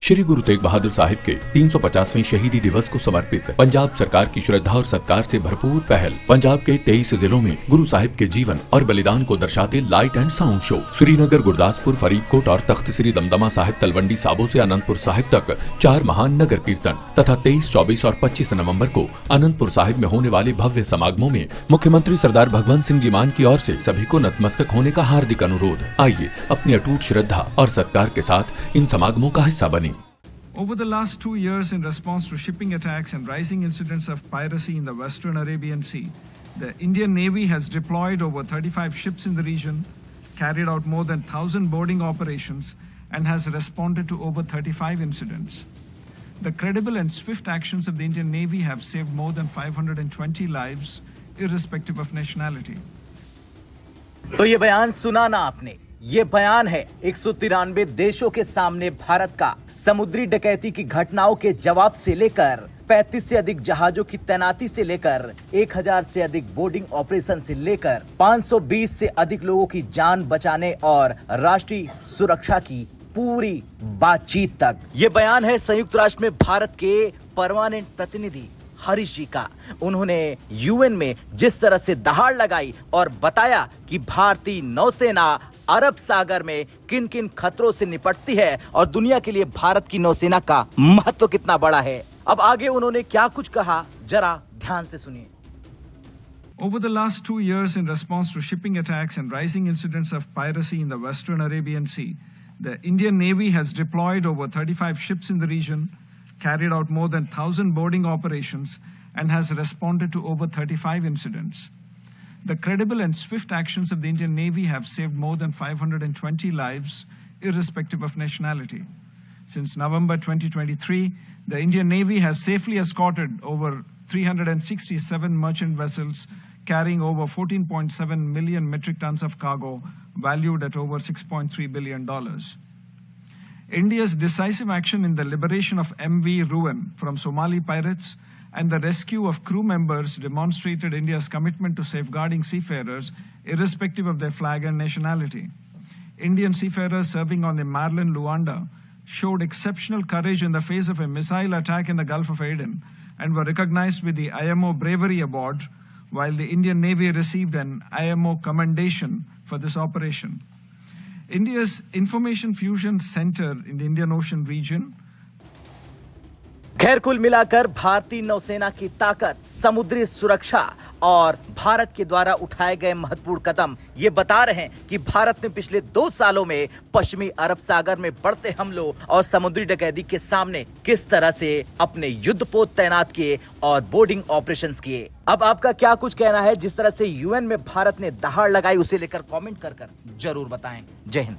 श्री गुरु तेग बहादुर साहिब के 350वें शहीदी दिवस को समर्पित पंजाब सरकार की श्रद्धा और सत्कार से भरपूर पहल। पंजाब के 23 जिलों में गुरु साहिब के जीवन और बलिदान को दर्शाते light and sound show Srinagar, Gurdaspur, Faridkot और तख्त श्री दमदमा साहिब, तलवंडी साबो से अनंतपुर साहिब तक 4 महान नगर कीर्तन तथा 23, 24 और 25 नवंबर को अनंतपुर साहिब में होने वाले भव्य समागमों में मुख्यमंत्री सरदार भगवंत सिंह जी मान की ओर से सभी को नतमस्तक होने का हार्दिक अनुरोध। आइए अपनी अटूट श्रद्धा और सत्कार के साथ इन समागमों का हिस्सा बने। Over the last 2 years, in response to shipping attacks and rising incidents of piracy in the Western Arabian Sea, the Indian Navy has deployed over 35 ships in the region, carried out more than 1,000 boarding operations, and has responded to over 35 incidents. The credible and swift actions of the Indian Navy have saved more than 520 lives, irrespective of nationality. तो ये बयान सुना ना आपने। ये बयान है 193 देशों के सामने भारत का समुद्री डकैती की घटनाओं के जवाब से लेकर 35 से अधिक जहाजों की तैनाती से लेकर 1000 से अधिक बोर्डिंग ऑपरेशन से लेकर 520 से अधिक लोगों की जान बचाने और राष्ट्रीय सुरक्षा की पूरी बातचीत तक। ये बयान है संयुक्त राष्ट्र में भारत के परमानेंट प्रतिनिधि हरीश जी का। उन्होंने यूएन में जिस तरह से दहाड़ लगाई और बताया कि भारतीय नौसेना अरब सागर में किन किन खतरों से निपटती है और दुनिया के लिए भारत की नौसेना का महत्व कितना बड़ा है। अब आगे उन्होंने क्या कुछ कहा, जरा ध्यान से सुनिए। Over the last 2 years, in response to shipping attacks and rising incidents of piracy in the Western Arabian Sea, the Indian Navy has deployed over 35 ships in the region, carried out more than 1,000 boarding operations, and has responded to over 35 incidents. The credible and swift actions of the Indian Navy have saved more than 520 lives, irrespective of nationality. Since November 2023, the Indian Navy has safely escorted over 367 merchant vessels carrying over 14.7 million metric tons of cargo valued at over $6.3 billion. India's decisive action in the liberation of MV Ruin from Somali pirates and the rescue of crew members demonstrated India's commitment to safeguarding seafarers irrespective of their flag and nationality. Indian seafarers serving on the Marlin Luanda showed exceptional courage in the face of a missile attack in the Gulf of Aden and were recognized with the IMO Bravery Award, while the Indian Navy received an IMO Commendation for this operation. India's Information Fusion Center in the Indian Ocean region. खैर, कुल मिलाकर भारतीय नौसेना की ताकत, समुद्री सुरक्षा और भारत के द्वारा उठाए गए महत्वपूर्ण कदम ये बता रहे हैं कि भारत ने पिछले 2 सालों में पश्चिमी अरब सागर में बढ़ते हमलों और समुद्री डकैती के सामने किस तरह से अपने युद्धपोत तैनात किए और बोर्डिंग ऑपरेशंस किए। अब आपका क्या कुछ कहना है? जिस तरह से यूएन में भारत ने दहाड़ लगाई, उसे लेकर कमेंट कर जरूर बताएं। जय हिंद।